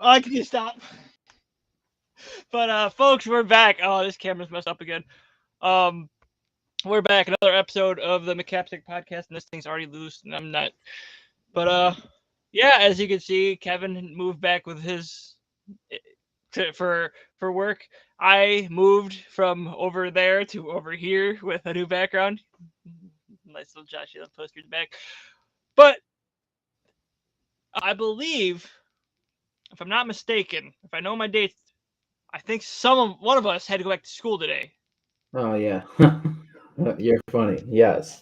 Oh, can you stop? But folks, we're back. Oh, this camera's messed up again. Um, we're back. Another episode of the McCapstick podcast, and this thing's already loose, and I'm not. But yeah, as you can see, Kevin moved back with his for work. I moved from over there to over here with a new background. Nice little Josh Allen poster in the back. But I believe, if I'm not mistaken, if I know my dates, I think one of us had to go back to school today. Oh yeah, you're funny. Yes,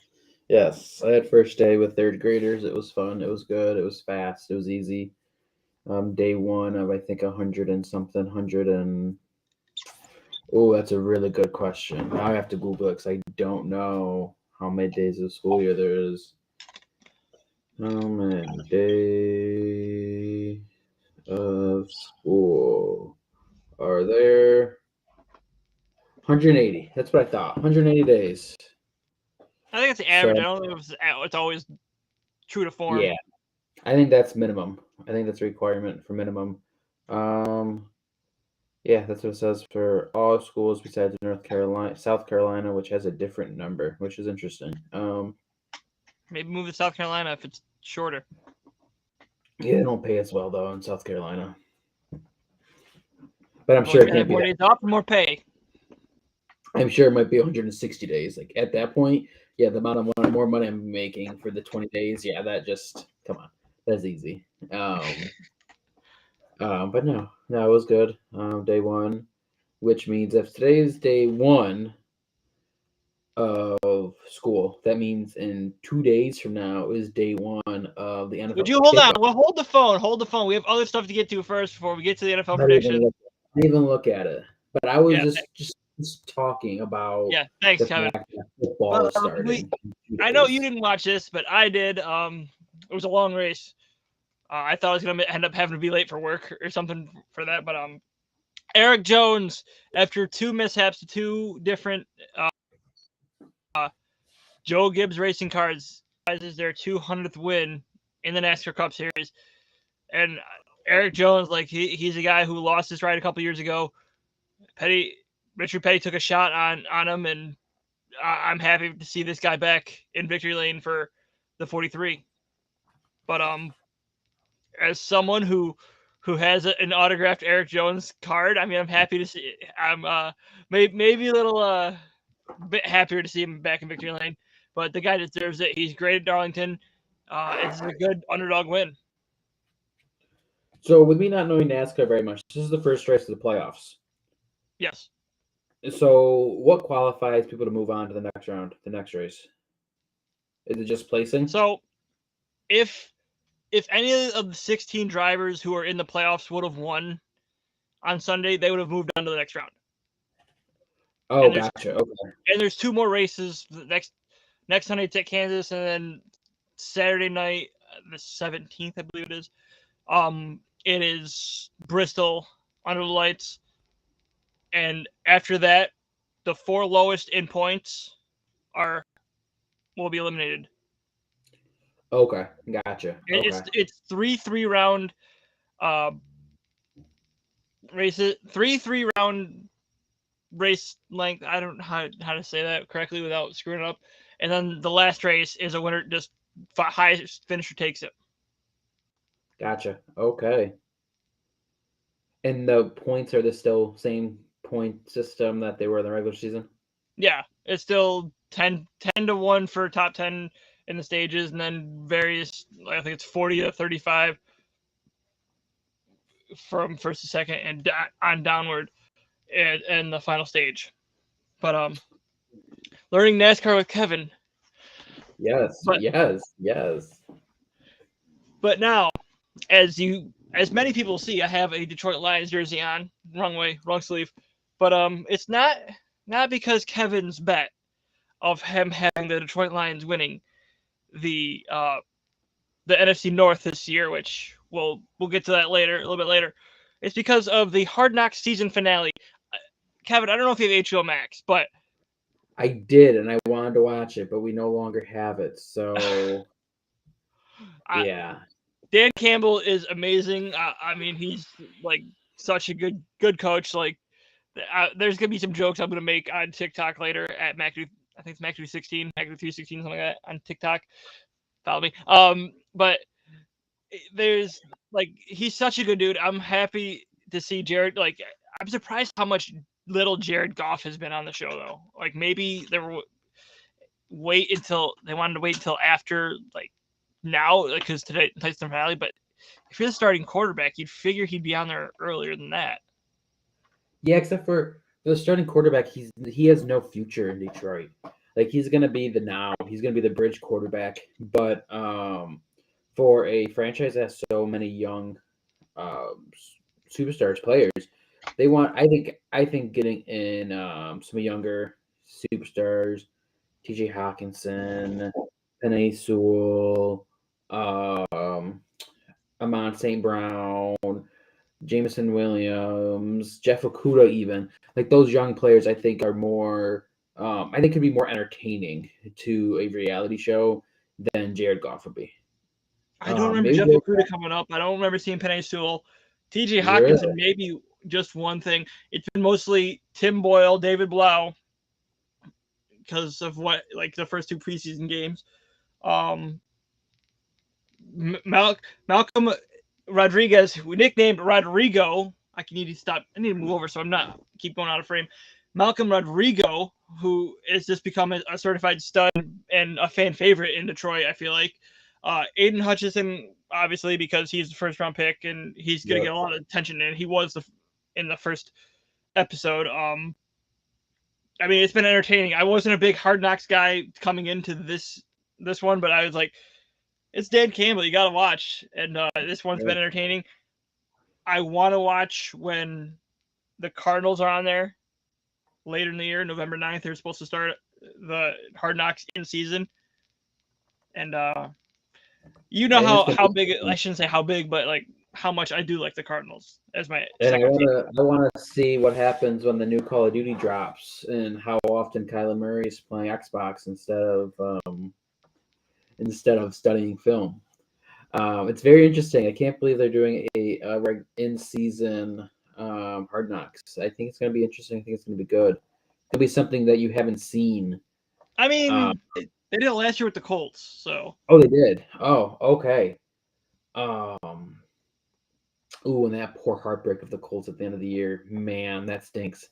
yes. I had first day with third graders. It was fun. It was good. It was fast. It was easy. Day one of I think 100 and something, 100 and oh, that's a really good question. Now I have to Google it because I don't know how many days of school year there is. How many days of school are there? 180. That's what I thought. 180 days. I think it's the So average. I don't think it's always true to form. yeah, I think that's minimum. I think that's a requirement for minimum. Um, yeah, that's what it says for all schools besides South Carolina, which has a different number, which is interesting. Maybe move to South Carolina if it's shorter. Yeah, they don't pay as well though in South Carolina, but I'm Well, sure you it gotta have can't be more that. days off and more pay. I'm sure it might be 160 days. Like at that point, yeah, the amount of more money I'm making for the 20 days, yeah, that just come on, that's easy. But no, it was good. Day one, which means if today is day one of school, that means in 2 days from now is day one of the Would NFL you hold on? kickoff. Well, hold the phone. Hold the phone. We have other stuff to get to first before we get to the NFL Not even prediction. look, not even look at it. But I was Yeah, just talking about yeah. Thanks, the Kevin. fact that football But is starting in two I know you days. didn't watch this, but I did. It was a long race. I thought I was gonna end up having to be late for work or something for that, but Eric Jones, after two mishaps to two different Joe Gibbs racing cars, is their 200th win in the NASCAR Cup Series. And Eric Jones, like he's a guy who lost his ride a couple years ago. Richard Petty took a shot on him, and I'm happy to see this guy back in victory lane for the 43. But as someone who has an autographed Eric Jones card, I mean, I'm happy to see. I'm maybe a little bit happier to see him back in victory lane, but the guy deserves it. He's great at Darlington. It's a good underdog win. So with me not knowing NASCAR very much, this is the first race of the playoffs. Yes. So what qualifies people to move on to the next round, the next race? Is it just placing? So if any of the 16 drivers who are in the playoffs would have won on Sunday, they would have moved on to the next round. Oh, And there's gotcha. Okay. two more races. The next Sunday it's at Kansas, and then Saturday night, the 17th, I believe it is. It is Bristol under the lights, and after that, the four lowest in points will be eliminated. Okay, gotcha. Okay. It's three round uh, races, three round race length. I don't know how to say that correctly without screwing it up. And then the last race is a winner. Just highest finisher takes it. Gotcha. Okay. And the points are the still same point system that they were in the regular season? Yeah, it's still 10 to 1 for top 10 in the stages, and then various, I think it's 40 to 35 from first to second and on downward in the final stage. But learning NASCAR with Kevin. Yes, But yes, yes. but now, as many people see, I have a Detroit Lions jersey on. Wrong way, wrong sleeve. But it's not because Kevin's bet of him having the Detroit Lions winning the NFC North this year, which we'll get to that later, a little bit later. It's because of the Hard Knocks season finale. Kevin, I don't know if you have HBO Max, but I did, and I wanted to watch it, but we no longer have it. So, I, yeah. Dan Campbell is amazing. I mean, he's like such a good coach. Like, there's gonna be some jokes I'm gonna make on TikTok later at McAdoo. I think it's McAdoo 16, McAdoo 316, something like that on TikTok. Follow me. But there's like he's such a good dude. I'm happy to see Jared. Like, I'm surprised how much little Jared Goff has been on the show though. Like maybe they were they wanted to wait until after like now because tonight's the finale. But if you're the starting quarterback, you'd figure he'd be on there earlier than that. Yeah, except for the starting quarterback, he has no future in Detroit. Like he's gonna be he's gonna be the bridge quarterback. But for a franchise that has so many young superstars players, they want I think getting in some younger superstars, TJ Hawkinson, Penei Sewell, Amon St. Brown, Jameson Williams, Jeff Okuda, even like those young players, I think are more. I think could be more entertaining to a reality show than Jared Goff would be. I don't remember Maybe Jeff Okuda coming up. I don't remember seeing Penei Sewell. TJ Hawkinson, really? maybe just one thing. It's been mostly Tim Boyle, David Blau, because of what like the first two preseason games. Um, Malcolm Rodriguez, nicknamed Rodrigo. I need to stop. I need to move over so I'm not keep going out of frame. Malcolm Rodrigo, who has just become a certified stud and a fan favorite in Detroit. I feel like Aiden Hutchinson, obviously because he's the first round pick and he's gonna Yep. get a lot of attention, and he was in the first episode. I mean, it's been entertaining. I wasn't a big Hard Knocks guy coming into this one, but I was like, it's Dan Campbell. You got to watch. And this one's been entertaining. I want to watch when the Cardinals are on there later in the year, November 9th. They're supposed to start the Hard Knocks in season. And you know how big, I shouldn't say how big, but like how much I do like the Cardinals as my second team. I wanna see what happens when the new Call of Duty drops and how often Kyler Murray is playing Xbox instead of studying film. It's very interesting. I can't believe they're doing a in-season Hard Knocks. I think it's going to be interesting. I think it's going to be good. It'll be something that you haven't seen. I mean, they did it last year with the Colts, so. Oh, they did. Oh, okay. Ooh, and that poor heartbreak of the Colts at the end of the year, man, that stinks.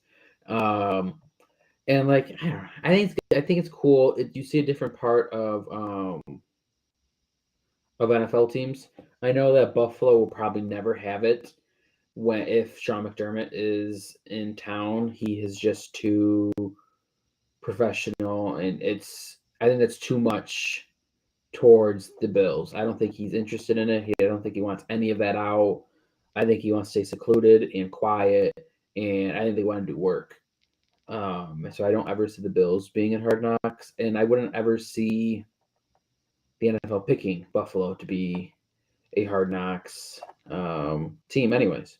And like I don't know, I think it's cool. You see a different part of NFL teams. I know that Buffalo will probably never have it if Sean McDermott is in town. He is just too professional, and I think that's too much towards the Bills. I don't think he's interested in it. I don't think he wants any of that out. I think he wants to stay secluded and quiet, and I think they want to do work. So I don't ever see the Bills being in Hard Knocks, and I wouldn't ever see the NFL picking Buffalo to be a Hard Knocks team, anyways.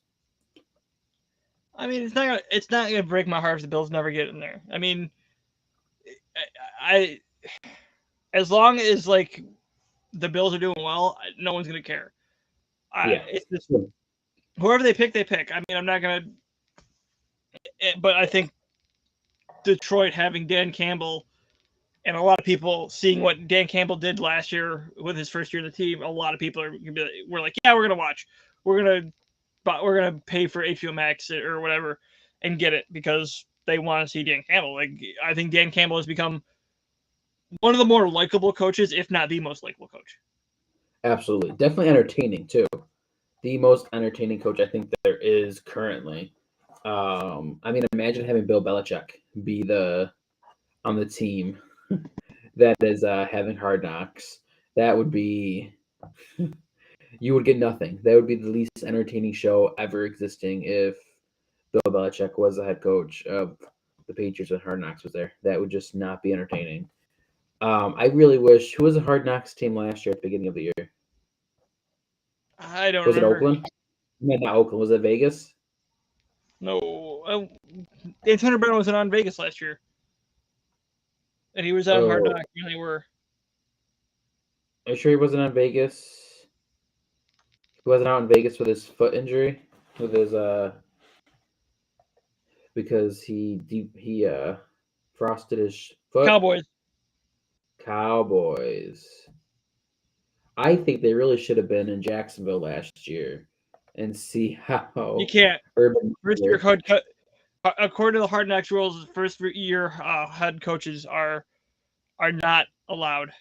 I mean, it's not gonna break my heart if the Bills never get in there. I mean, I as long as like the Bills are doing well, no one's gonna care. It's just whoever they pick, they pick. I mean, I'm not gonna, but I think Detroit having Dan Campbell and a lot of people seeing what Dan Campbell did last year with his first year in the team, a lot of people we're like, yeah, we're gonna watch, we're gonna pay for HBO Max or whatever and get it because they want to see Dan Campbell. Like I think Dan Campbell has become one of the more likable coaches, if not the most likable coach. Absolutely, definitely entertaining too. The most entertaining coach I think there is currently. I mean, imagine having Bill Belichick be on the team that is having Hard Knocks. That would be you would get nothing. That would be the least entertaining show ever existing if Bill Belichick was the head coach of the Patriots when Hard Knocks was there. That would just not be entertaining. I really wish. Who was the Hard Knocks team last year at the beginning of the year? I don't Was remember. it Oakland? No, not Oakland. Was it Vegas? No, Antonio Brown wasn't on Vegas last year, and he was on Hard Knocks. They were. Are you sure he wasn't on Vegas? He wasn't out in Vegas with his foot injury, with his because he frosted his foot. Cowboys. Cowboys. I think they really should have been in Jacksonville last year and see You how can't. Urban First year head according to the Hard Knocks rules, first year head coaches are not allowed.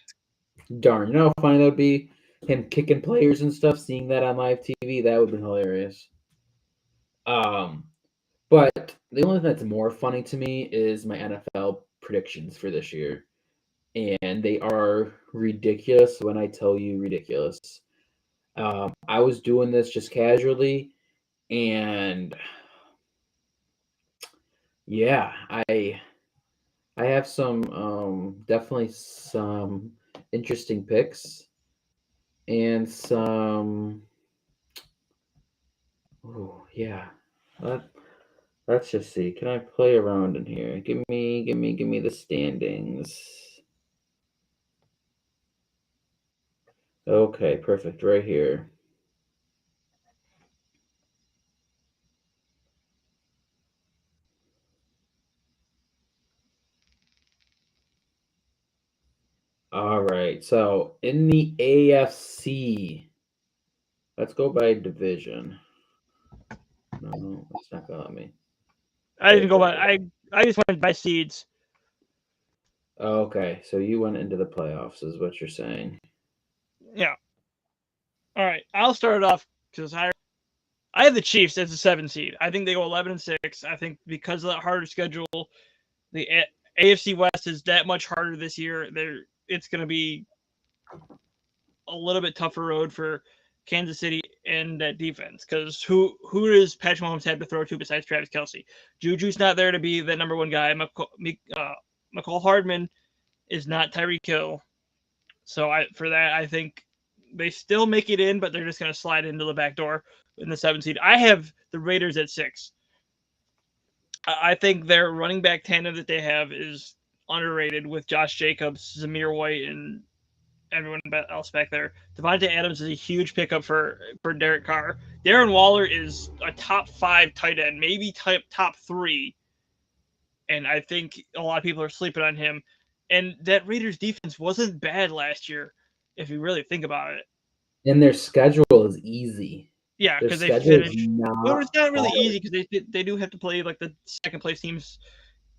Darn, you know how funny that would be? Him kicking players and stuff, seeing that on live TV, that would have been hilarious. But the only thing that's more funny to me is my NFL predictions for this year. And they are ridiculous when I tell you ridiculous. I was doing this just casually, and yeah, I have some definitely some interesting picks and some oh yeah. Let, let's just see. Can I play around in here? Give me the standings. Okay, perfect. Right here. All right. So in the AFC, let's go by division. No, it's not gonna let me. I didn't Type go right by. here. I just went by seeds. Okay, so you went into the playoffs, is what you're saying. Yeah. All right. I'll start it off because I have the Chiefs as a 7 seed. I think they go 11-6. I think because of that harder schedule, the AFC West is that much harder this year. It's going to be a little bit tougher road for Kansas City and that defense because who does Patrick Mahomes have to throw to besides Travis Kelce? Juju's not there to be the number one guy. McCall Hardman is not Tyreek Hill. So I think they still make it in, but they're just going to slide into the back door in the 7 seed. I have the Raiders at 6. I think their running back tandem that they have is underrated with Josh Jacobs, Zamir White, and everyone else back there. Devontae Adams is a huge pickup for Derek Carr. Darren Waller is a top 5 tight end, maybe top 3, and I think a lot of people are sleeping on him. And that Raiders defense wasn't bad last year, if you really think about it. And their schedule is easy. Yeah, Their because they schedule is finished. Well, not it's not really hard. easy because they do have to play like the second place teams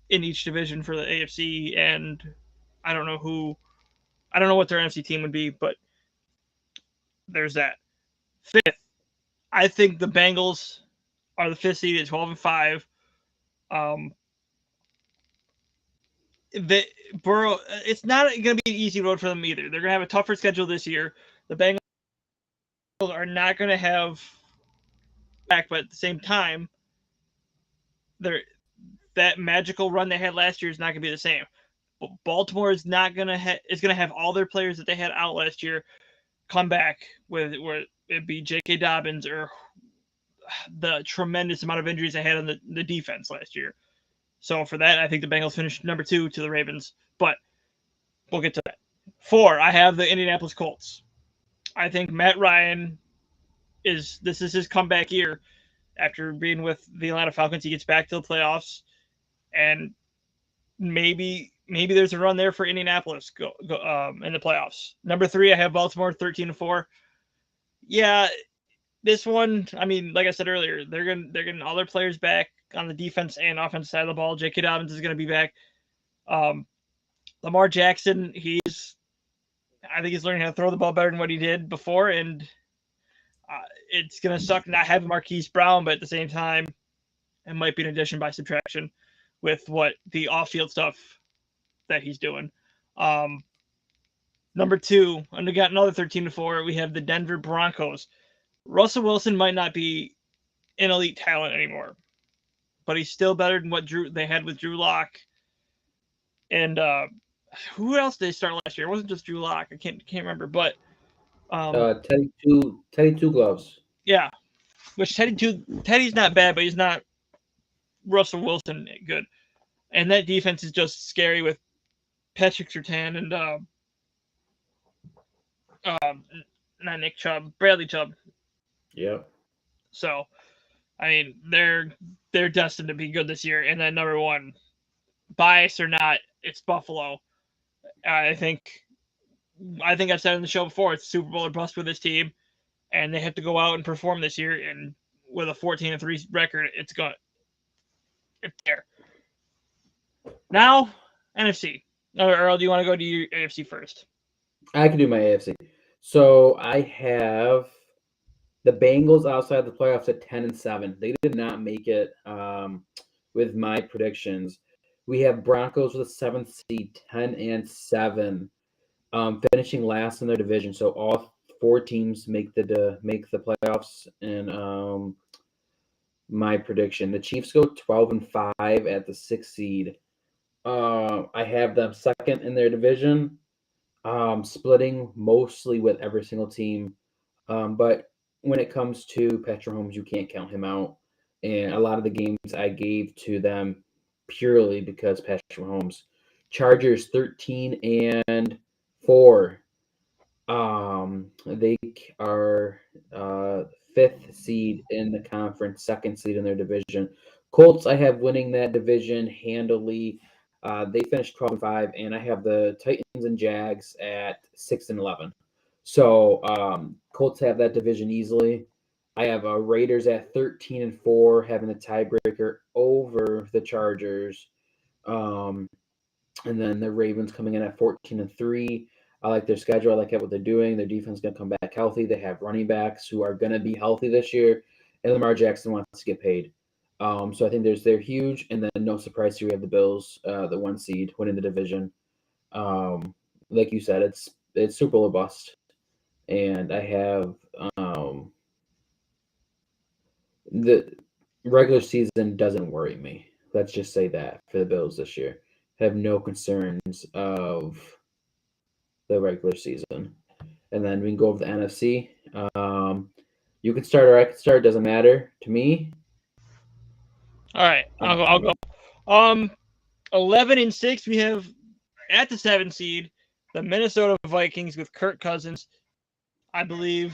in each division for the AFC, and I don't know who. I don't know what their NFC team would be, but there's that. 5th, I think the Bengals are the 5th seed at 12-5. Um, the Burrow, it's not going to be an easy road for them either. They're going to have a tougher schedule this year. The Bengals are not going to have back, but at the same time, that magical run they had last year is not going to be the same. Baltimore is not going to is going to have all their players that they had out last year come back with where it be J.K. Dobbins or the tremendous amount of injuries they had on the defense last year. So for that, I think the Bengals finished number 2 to the Ravens, but we'll get to that. 4, I have the Indianapolis Colts. I think Matt Ryan this is his comeback year after being with the Atlanta Falcons. He gets back to the playoffs, and maybe there's a run there for Indianapolis in the playoffs. Number 3, I have Baltimore 13-4. Yeah, this one, I mean, like I said earlier, they're getting all their players back on the defense and offensive side of the ball. J.K. Dobbins is going to be back. Lamar Jackson, I think he's learning how to throw the ball better than what he did before, and it's going to suck not having Marquise Brown, but at the same time, it might be an addition by subtraction with what the off-field stuff that he's doing. Number 2, and we got another 13-4. We have the Denver Broncos. Russell Wilson might not be an elite talent anymore, but he's still better than what they had with Drew Lock. And who else did they start last year? It wasn't just Drew Lock. I can't remember, but Teddy Two Gloves. yeah, which Teddy's not bad, but he's not Russell Wilson good. And that defense is just scary with Patrick Surtain and not Nick Chubb, Bradley Chubb. Yep. So, I mean, they're destined to be good this year. And then number one, bias or not, it's Buffalo. I think I've said on the show before, it's Super Bowl or bust with this team, and they have to go out and perform this year. And with a 14-3 record, it's there. Now, NFC. Or Earl, do you want to go to your AFC first? I can do my AFC. So I have the Bengals outside the playoffs at 10-7. They did not make it with my predictions. We have Broncos with a 7th seed, 10-7, finishing last in their division. So all four teams make the playoffs. And my prediction, the Chiefs go 12-5 at the 6th seed. I have them second in their division, splitting mostly with every single team. But when it comes to Patrick Mahomes, you can't count him out. And a lot of the games I gave to them purely because Patrick Mahomes. Chargers 13-4. They are fifth seed in the conference, second seed in their division. Colts, I have winning that division handily. They finished 12-5, and I have the Titans and Jags at 6-11. So Colts have that division easily. I have Raiders at 13-4, having the tiebreaker over the Chargers. And then the Ravens coming in at 14-3. I like their schedule. I like what they're doing. Their defense is going to come back healthy. They have running backs who are going to be healthy this year. And Lamar Jackson wants to get paid. So I think they're huge. And then no surprise here, we have the Bills, the 1 seed, winning the division. Like you said, it's Super Bowl or bust. And I have the regular season doesn't worry me. Let's just say that for the Bills this year. Have no concerns of the regular season. And then we can go over the NFC. You can start or I can start. Doesn't matter to me. All right, I'll go. 11-6. We have at the 7th seed the Minnesota Vikings with Kirk Cousins. I believe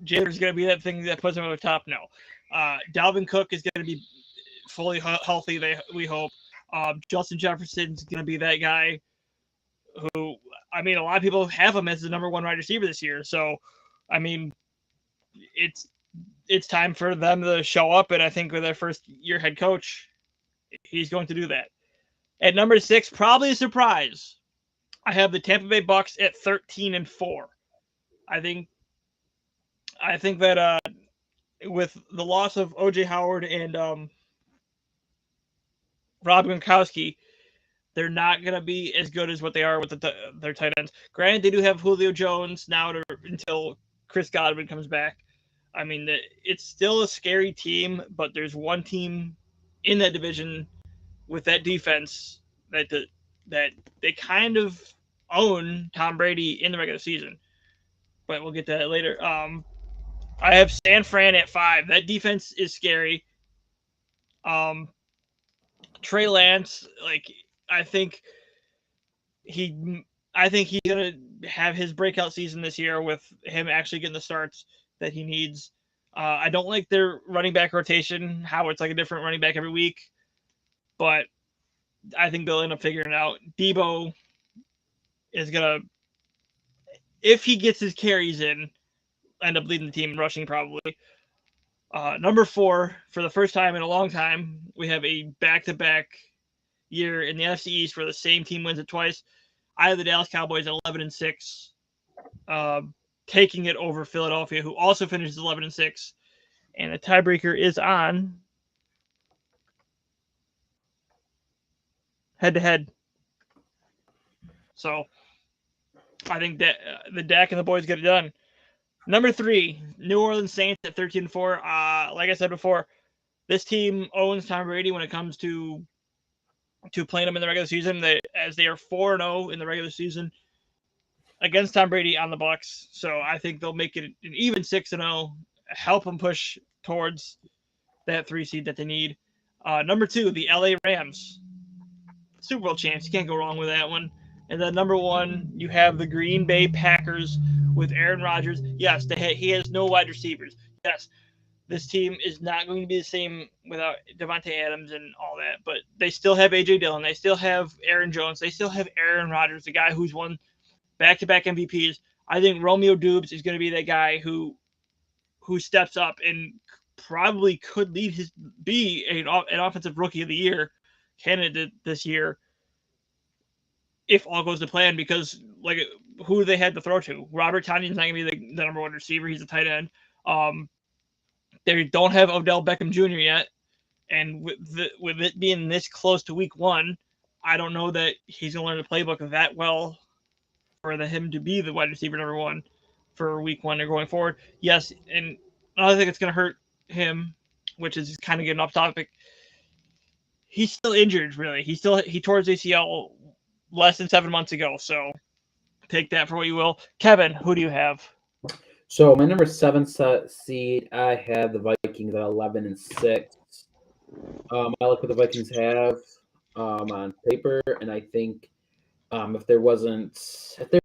Jalen is going to be that thing that puts him over the top. No, Dalvin Cook is going to be fully healthy. We hope. Justin Jefferson is going to be that guy who, I mean, a lot of people have him as the number 1 wide receiver this year. So, I mean, it's time for them to show up, and I think with their first year head coach, he's going to do that. At number 6, probably a surprise, I have the Tampa Bay Bucks at 13-4. I think that with the loss of O.J. Howard and Rob Gronkowski, they're not going to be as good as what they are with their tight ends. Granted, they do have Julio Jones now until Chris Godwin comes back. I mean, it's still a scary team, but there's one team in that division with that defense that they kind of own Tom Brady in the regular season. But we'll get to that later. I have San Fran at 5. That defense is scary. Trey Lance, I think he's gonna have his breakout season this year with him actually getting the starts that he needs. I don't like their running back rotation, how it's like a different running back every week, but I think they'll end up figuring it out. Debo is gonna, if he gets his carries in, end up leading the team in rushing probably. Number 4, for the first time in a long time, we have a back-to-back year in the NFC East where the same team wins it twice. I have the Dallas Cowboys at 11-6, taking it over Philadelphia, who also finishes 11-6, and the tiebreaker is on head-to-head. So I think that the Dak and the boys get it done. Number 3, New Orleans Saints at 13-4. Like I said before, this team owns Tom Brady when it comes to playing him in the regular season. As they are 4-0 in the regular season against Tom Brady on the Bucs. So I think they'll make it an even 6-0, help them push towards that 3 seed that they need. Number 2, the LA Rams, Super Bowl champs. You can't go wrong with that one. And then number 1, you have the Green Bay Packers with Aaron Rodgers. Yes, he has no wide receivers. yes, this team is not going to be the same without Devontae Adams and all that, but they still have A.J. Dillon. They still have Aaron Jones. They still have Aaron Rodgers, the guy who's won back-to-back MVPs. I think Romeo Dubes is going to be that guy who steps up and probably could be an offensive rookie of the year candidate this year if all goes to plan, because like who they had to throw to. Robert Tonyan's not going to be the number one receiver. He's a tight end. They don't have Odell Beckham Jr. yet, and with it being this close to week one, I don't know that he's going to learn the playbook that well for him to be the wide receiver number one for week one or going forward. Yes, and another thing that's going to hurt him, which is kind of getting off topic, he's still injured. Really, he tore his ACL less than 7 months ago. So take that for what you will. Kevin, who do you have? So my number 7 seed, I have the Vikings at 11-6. I like what the Vikings have on paper, and I think if they're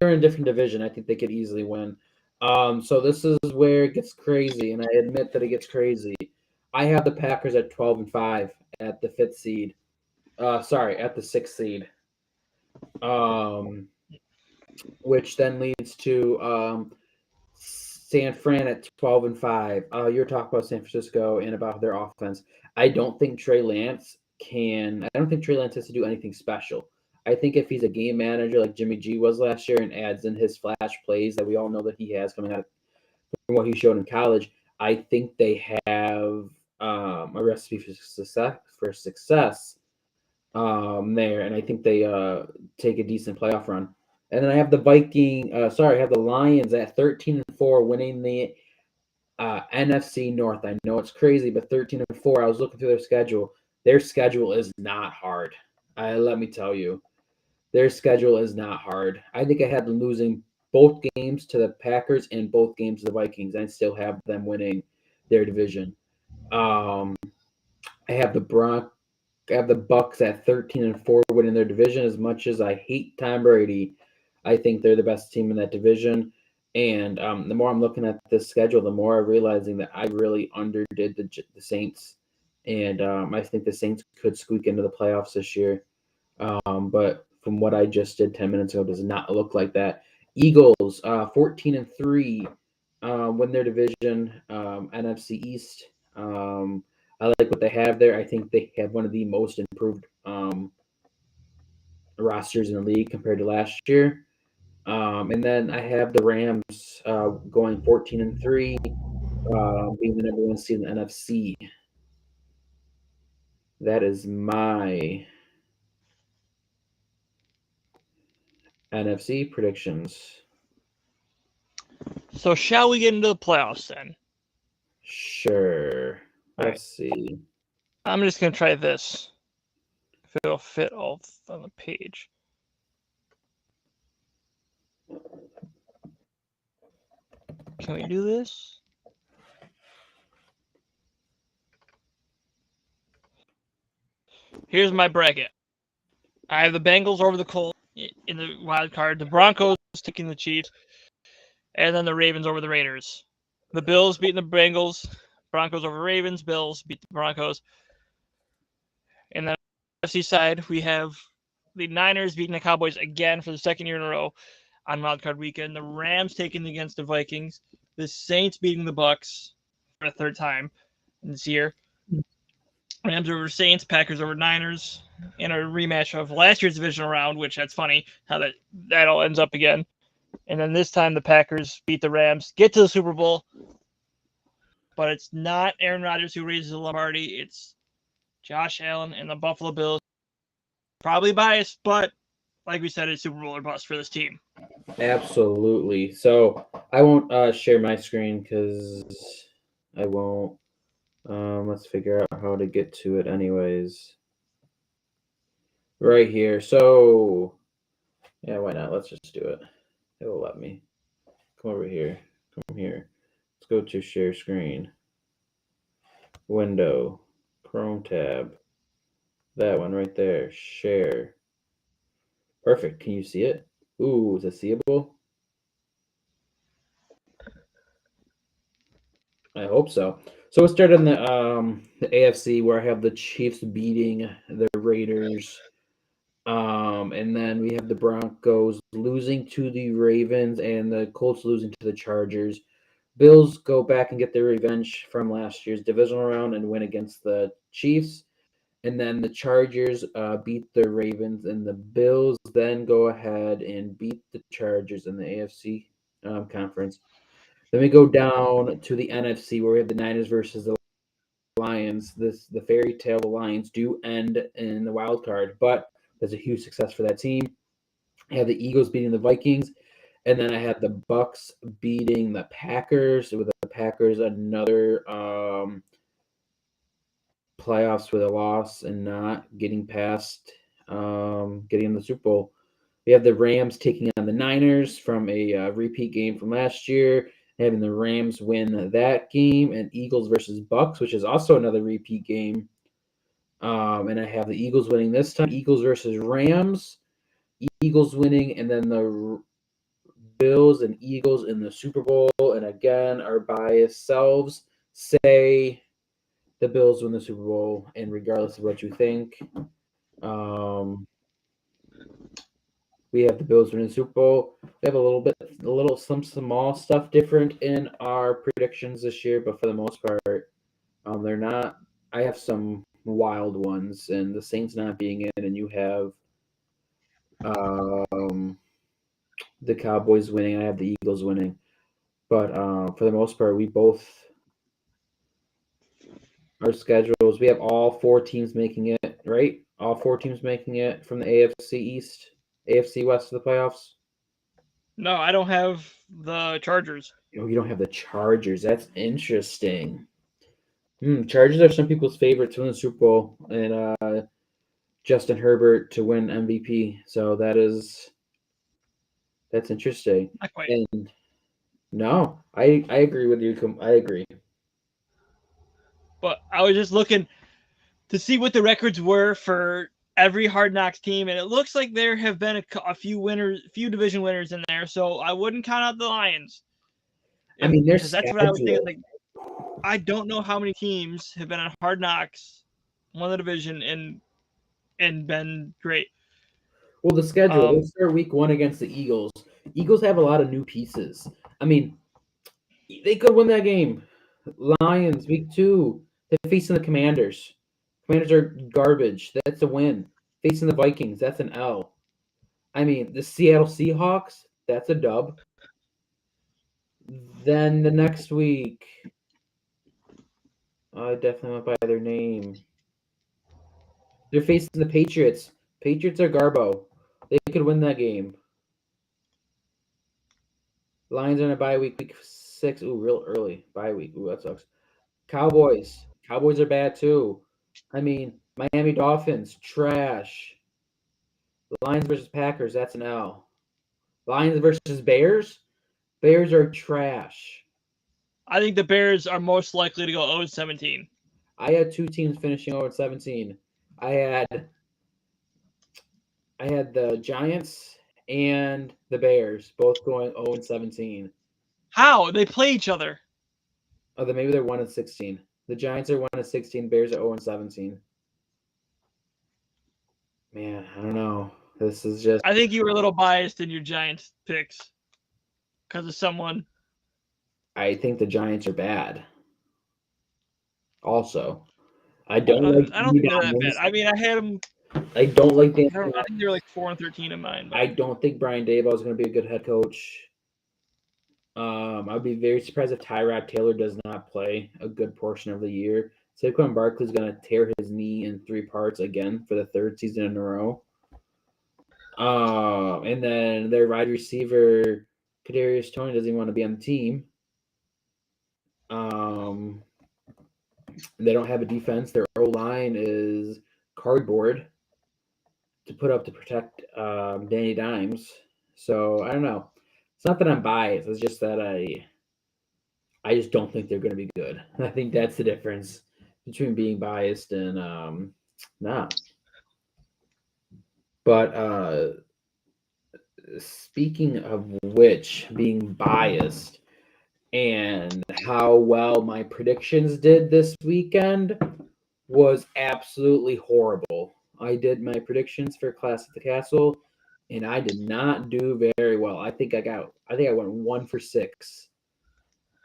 in a different division, I think they could easily win. So this is where it gets crazy, and I admit that it gets crazy. I have the Packers at 12-5 at the 5th seed. At the 6th seed. Which then leads to San Fran at 12-5. You're talking about San Francisco and about their offense. I don't think Trey Lance has to do anything special. I think if he's a game manager like Jimmy G was last year and adds in his flash plays that we all know that he has coming out from what he showed in college, I think they have a recipe for success there, and I think they take a decent playoff run. And then I have I have the Lions at 13-4, winning the NFC North. I know it's crazy, but 13-4. I was looking through their schedule. Their schedule is not hard. Let me tell you, their schedule is not hard. I think I had them losing both games to the Packers and both games to the Vikings. I still have them winning their division. I have the Bucks at 13-4, winning their division. As much as I hate Tom Brady, I think they're the best team in that division. And the more I'm looking at this schedule, the more I'm realizing that I really underdid the Saints. And I think the Saints could squeak into the playoffs this year. But from what I just did 10 minutes ago, does not look like that. Eagles, 14-3, win their division, NFC East. I like what they have there. I think they have one of the most improved rosters in the league compared to last year. And then I have the Rams going 14-3, being the number one seed in the NFC. That is my NFC predictions. So shall we get into the playoffs then? Sure. Let's see. I'm just going to try this. If it'll fit all on the page. Can we do this? Here's my bracket. I have the Bengals over the Colts in the wild card. The Broncos taking the Chiefs. And then the Ravens over the Raiders. The Bills beating the Bengals. Broncos over Ravens. Bills beat the Broncos. And then on the NFC side, we have the Niners beating the Cowboys again for the second year in a row on wildcard weekend. The Rams taking against the Vikings. The Saints beating the Bucks for the third time this year. Rams over Saints, Packers over Niners, in a rematch of last year's divisional round, which that's funny how that all ends up again. And then this time the Packers beat the Rams, get to the Super Bowl. But it's not Aaron Rodgers who raises the Lombardi. It's Josh Allen and the Buffalo Bills. Probably biased, but like we said, it's Super Bowl or bust for this team. Absolutely. So I won't share my screen because I won't. Let's figure out how to get to it anyways. Right here. So, yeah, why not? Let's just do it. It will let me. Come over here. Come here. Let's go to share screen. Window. Chrome tab. That one right there. Share. Perfect. Can you see it? Ooh, is it seeable? I hope so. So we'll start in the AFC where I have the Chiefs beating the Raiders. And then we have the Broncos losing to the Ravens and the Colts losing to the Chargers. Bills go back and get their revenge from last year's divisional round and win against the Chiefs. And then the Chargers beat the Ravens, and the Bills then go ahead and beat the Chargers in the AFC conference. Then we go down to the NFC where we have the Niners versus the Lions. The fairy tale Lions do end in the wild card, but there's a huge success for that team. I have the Eagles beating the Vikings, and then I have the Bucks beating the Packers. With the Packers, another playoffs with a loss and not getting past getting in the Super Bowl. We have the Rams taking on the Niners from a repeat game from last year, having the Rams win that game, and Eagles versus Bucks, which is also another repeat game. And I have the Eagles winning this time. Eagles versus Rams, Eagles winning, and then the Bills and Eagles in the Super Bowl. And again, our biased selves say the Bills win the Super Bowl, and regardless of what you think, um, we have the Bills winning the Super Bowl. We have some small stuff different in our predictions this year, but for the most part, they're not. I have some wild ones, and the Saints not being in, and you have um, the Cowboys winning. I have the Eagles winning, but for the most part, we both our schedules. We have all four teams making it, right? All four teams making it from the AFC East, AFC West to the playoffs. No, I don't have the Chargers. Oh, you don't have the Chargers. That's interesting. Chargers are some people's favorites to win the Super Bowl, and Justin Herbert to win MVP. So that's interesting. Not quite. And no, I agree with you. I agree. But I was just looking to see what the records were for every Hard Knocks team, and it looks like there have been a few winners, few division winners in there. So I wouldn't count out the Lions. I mean, their Because that's what I was thinking. schedule. Like, I don't know how many teams have been on Hard Knocks, won the division, and been great. Well, the schedule. They start week 1 against the Eagles. Eagles have a lot of new pieces. I mean, they could win that game. Lions week 2. They're facing the Commanders. Commanders are garbage. That's a win. Facing the Vikings. That's an L. I mean, the Seattle Seahawks. That's a dub. Then the next week, I definitely went by their name. They're facing the Patriots. Patriots are Garbo. They could win that game. Lions are in a bye week 6. Ooh, real early. Bye week. Ooh, that sucks. Cowboys. Cowboys are bad too. I mean, Miami Dolphins, trash. Lions versus Packers, that's an L. Lions versus Bears. Bears are trash. I think the Bears are most likely to go 0-17. I had two teams finishing over 17. I had the Giants and the Bears both going 0-17. How? They play each other. Oh, then maybe they're 1-16. The Giants are 1-16. Bears are 0-17. Man, I don't know. This is just. I think you were a little biased in your Giants picks because of someone. I think the Giants are bad. Also, I don't like. I don't think they're that bad. I mean, I had them. I don't like the. I think they're like 4-13 in mine. But. I don't think Brian Daboll is going to be a good head coach. I'd be very surprised if Tyrod Taylor does not play a good portion of the year. Saquon Barkley is going to tear his knee in 3 parts again for the 3rd season in a row. And then their wide receiver Kadarius Toney doesn't even want to be on the team. They don't have a defense. Their O-line is cardboard to put up to protect Danny Dimes. So I don't know. It's not that I'm biased. It's just that I just don't think they're going to be good. I think that's the difference between being biased and not. But speaking of which, being biased, And how well my predictions did this weekend was absolutely horrible. I did my predictions for Clash at the Castle, and I did not do very well. I think I went 1 for 6.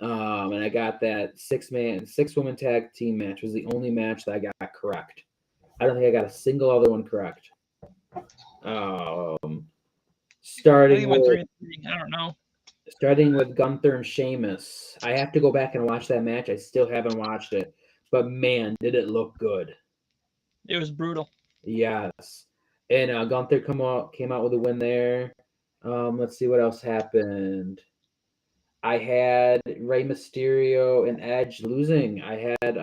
And I got that 6-woman tag team match was the only match that I got correct. I don't think I got a single other one correct. Um, I think starting it went with 3-3. I don't know. starting with Gunther and Sheamus. I have to go back and watch that match. I still haven't watched it, but man, did it look good. It was brutal. Yes, and Gunther came out with a win there. Let's see what else happened. I had Rey Mysterio and Edge losing. I had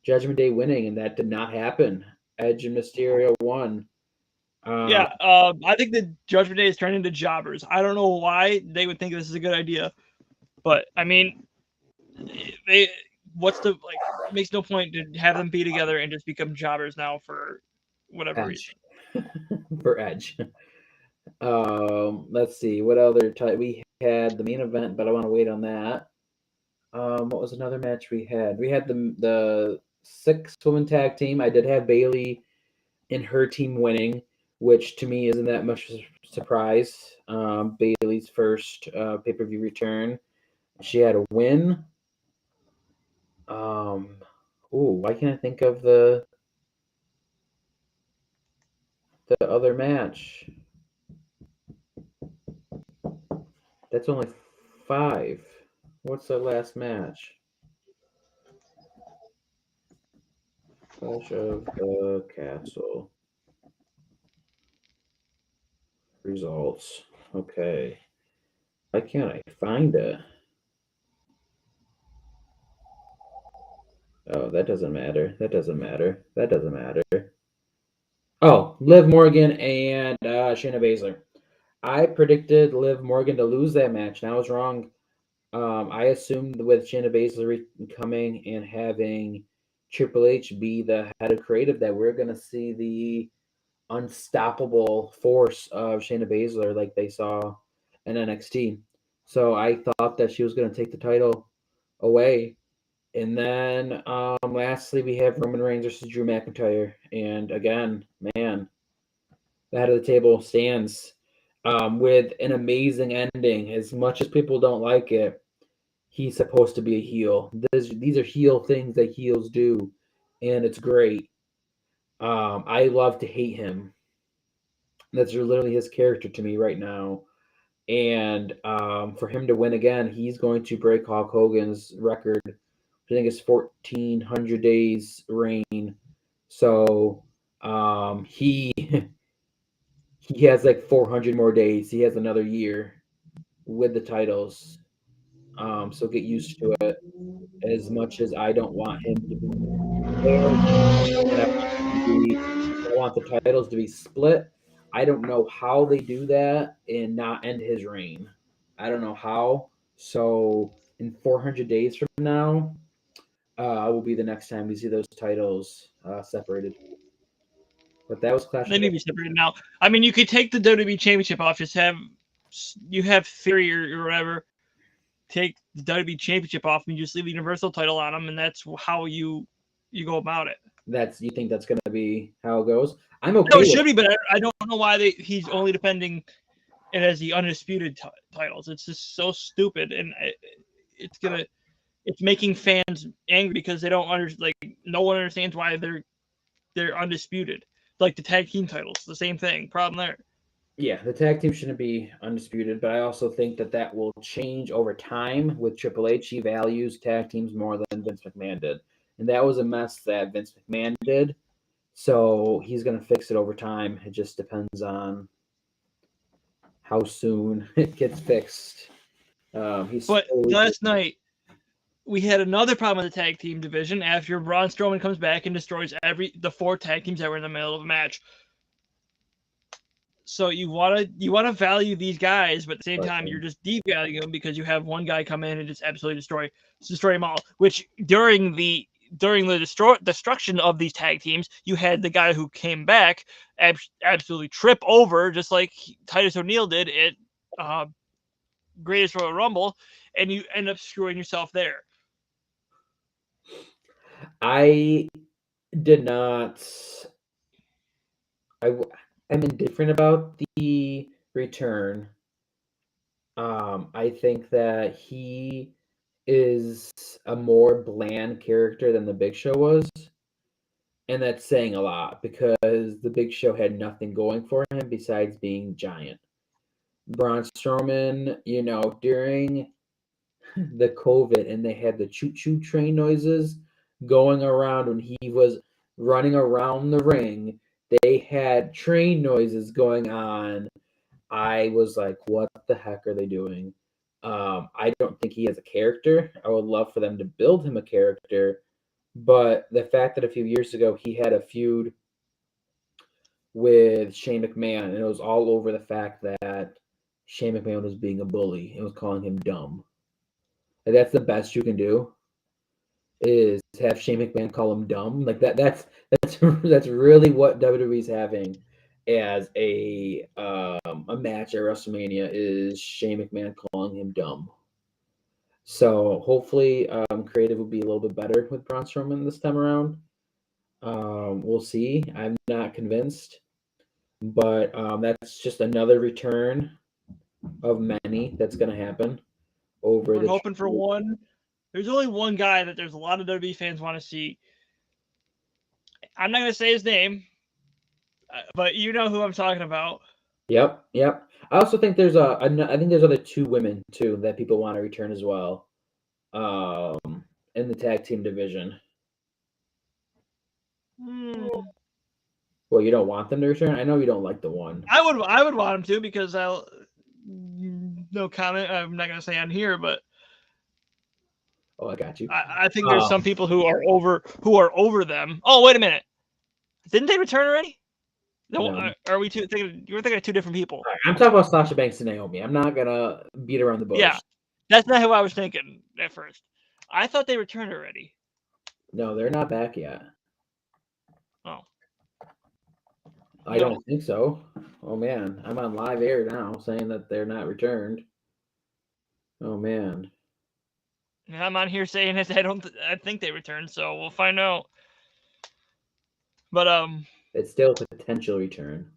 Judgment Day winning, and that did not happen. Edge and Mysterio won. Uh, Yeah, I think the Judgment Day is turning into jobbers. I don't know why they would think this is a good idea, but I mean, they what's the like? Makes no point to have them be together and just become jobbers now for whatever reason. Edge for Edge. Let's see what other type we had the main event, but I want to wait on that. What was another match we had? We had the 6-woman tag team. I did have Bailey and her team winning, which to me isn't that much surprise. Bailey's first pay-per-view return. She had a win. Why can't I think of the other match? That's only 5. What's the last match? Clash of the Castle. Results. Okay. Why can't I find it? Oh, that doesn't matter. That doesn't matter. That doesn't matter. Oh, Liv Morgan and Shayna Baszler. I predicted Liv Morgan to lose that match, and I was wrong. I assumed with Shayna Baszler coming and having Triple H be the head of creative that we're going to see the unstoppable force of Shayna Baszler like they saw in NXT. So I thought that she was going to take the title away. And then lastly, we have Roman Reigns versus Drew McIntyre. And again, man, the head of the table stands with an amazing ending. As much as people don't like it, he's supposed to be a heel. These are heel things that heels do, and it's great. I love to hate him. That's literally his character to me right now. And for him to win again, he's going to break Hulk Hogan's record. I think it's 1,400 days reign. So he he has like 400 more days. He has another year with the titles. So get used to it. As much as I don't want him to be there, and I want the titles to be split. I don't know how they do that and not end his reign. I don't know how. So in 400 days from now, will be the next time we see those titles separated. But that was Clash They of need to be separated now. I mean, you could take the WWE Championship off, just have you have Theory or whatever take the WWE Championship off, and you just leave the Universal title on them, and that's how you go about it. That's you think that's going to be how it goes? I'm okay No, it with should be, but I don't know why he's only defending it as the undisputed titles. It's just so stupid, and it's making fans angry because they don't like no one understands why they're undisputed. Like the tag team titles, the same thing. Problem there. Yeah, the tag team shouldn't be undisputed, but I also think that that will change over time with Triple H. He values tag teams more than Vince McMahon did. And that was a mess that Vince McMahon did. So he's going to fix it over time. It just depends on how soon it gets fixed. But last night we had another problem with the tag team division after Braun Strowman comes back and destroys the 4 tag teams that were in the middle of a match. So you wanna value these guys, but at the same time you're just devaluing them because you have one guy come in and just absolutely destroy them all. Which during the destruction of these tag teams, you had the guy who came back absolutely trip over, just like Titus O'Neil did at greatest Royal Rumble, and you end up screwing yourself there. I did not. I'm indifferent about the return. I think that he is a more bland character than the Big Show was. And that's saying a lot because the Big Show had nothing going for him besides being giant. Braun Strowman, during the COVID and they had the choo-choo train noises going around when he was running around the ring, they had train noises going on. I was like, what the heck are they doing? I don't think he has a character. I would love for them to build him a character. But the fact that a few years ago he had a feud with Shane McMahon, and it was all over the fact that Shane McMahon was being a bully and was calling him dumb. Like, that's the best you can do is have Shane McMahon call him dumb. Like that's really what WWE's having as a match at WrestleMania is Shane McMahon calling him dumb. So hopefully creative will be a little bit better with Braun Strowman this time around. We'll see. I'm not convinced, but that's just another return of many that's going to happen over We're hoping for one. There's only one guy that there's a lot of WWE fans want to see. I'm not going to say his name, but you know who I'm talking about. Yep. I also think there's I think there's other two women too that people want to return as well, in the tag team division. Well, you don't want them to return? I know you don't like the one. I would want them to because I'll no comment. I'm not going to say on here, but oh, I got you. I think there's some people who are over them. Oh, wait a minute. Didn't they return already? No. Are we thinking? You were thinking of two different people. Right, I'm talking about Sasha Banks and Naomi. I'm not gonna beat around the bush. Yeah, that's not who I was thinking at first. I thought they returned already. No, they're not back yet. Oh. I don't think so. Oh man, I'm on live air now saying that they're not returned. Oh man. And I'm on here saying that I think they returned, so we'll find out. But it's still a potential return.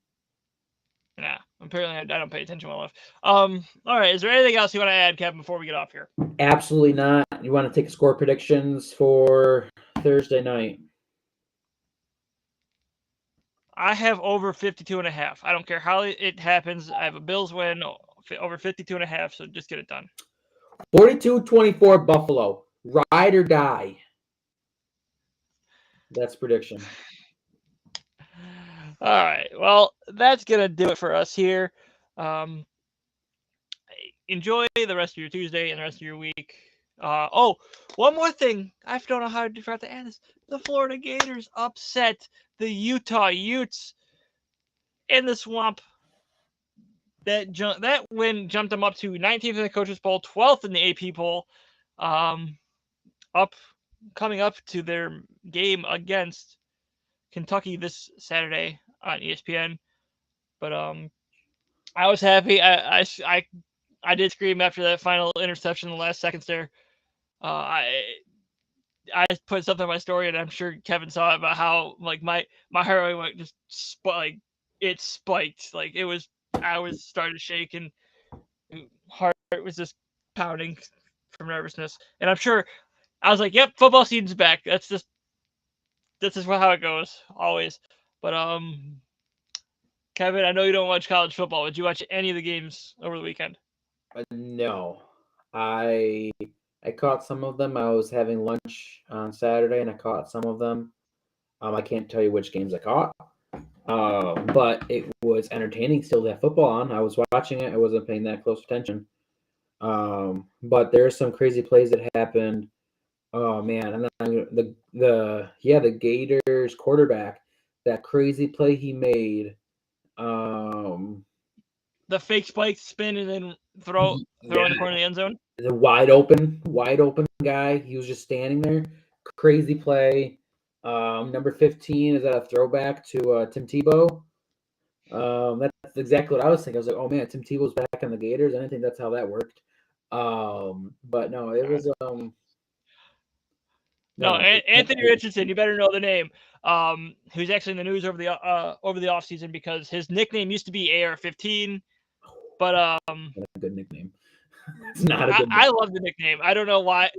Nah, apparently I don't pay attention well enough. All right, is there anything else you want to add, Kevin, before we get off here? Absolutely not. You want to take score predictions for Thursday night? I have over 52.5. I don't care how it happens. I have a Bills win over 52.5, so just get it done. 42-24 Buffalo. Ride or die. That's prediction. All right. Well, that's going to do it for us here. Enjoy the rest of your Tuesday and the rest of your week. One more thing. I don't know how to forgot to add this. The Florida Gators upset the Utah Utes in the Swamp. That win jumped them up to 19th in the Coaches Poll, 12th in the AP poll. Coming up to their game against Kentucky this Saturday on ESPN. But I was happy. I did scream after that final interception in the last seconds there. I put something on my story, and I'm sure Kevin saw it about how like my heart went just it spiked. Like it was, I was starting to shake, and heart was just pounding from nervousness. And I'm sure I was like, "Yep, football season's back." That's just how it goes always. But Kevin, I know you don't watch college football. Did you watch any of the games over the weekend? No, I caught some of them. I was having lunch on Saturday, and I caught some of them. I can't tell you which games I caught, but it was entertaining still to have football on. I was watching it. I wasn't paying that close attention. But there's some crazy plays that happened. Oh man, and then the Gators quarterback, that crazy play he made. The fake spike spin and then throw in the corner of the end zone. The wide open guy. He was just standing there. Crazy play. Number 15, is that a throwback to Tim Tebow? That's exactly what I was thinking. I was like, oh man, Tim Tebow's back on the Gators. I didn't think that's how that worked. But no, it was No, no. Anthony Richardson, you better know the name. Who's actually in the news over the offseason because his nickname used to be AR-15, but Not a good nickname. It's not a good. I love the nickname. I don't know why.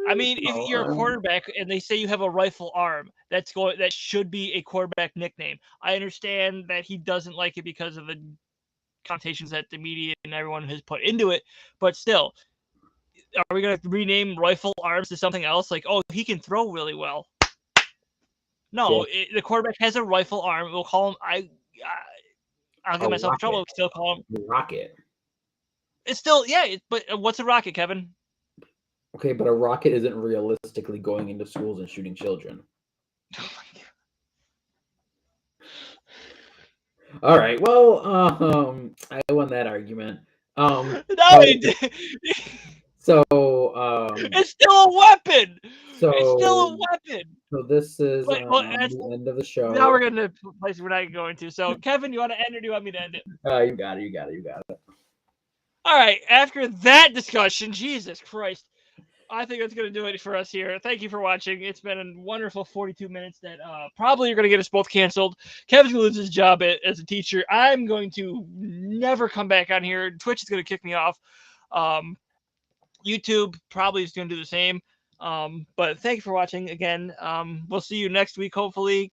I mean, if No, you're a quarterback and they say you have a rifle arm, that should be a quarterback nickname. I understand that he doesn't like it because of the connotations that the media and everyone has put into it, but still, are we going to rename rifle arms to something else? Like, oh, he can throw really well. No, the quarterback has a rifle arm. We'll call him. I'll get myself in trouble. We'll still call him rocket. It's still but what's a rocket, Kevin? Okay, but a rocket isn't realistically going into schools and shooting children. Oh my God. All right. Well, I won that argument. No, he did. So, it's still a weapon. So it's still a weapon. So this is the end of the show. Now we're going to a place we're not going to. So, Kevin, you want to end or do you want me to end it? You got it. All right. After that discussion, Jesus Christ, I think that's going to do it for us here. Thank you for watching. It's been a wonderful 42 minutes that probably are going to get us both canceled. Kevin's going to lose his job as a teacher. I'm going to never come back on here. Twitch is going to kick me off. YouTube probably is going to do the same. But thank you for watching again. We'll see you next week, hopefully.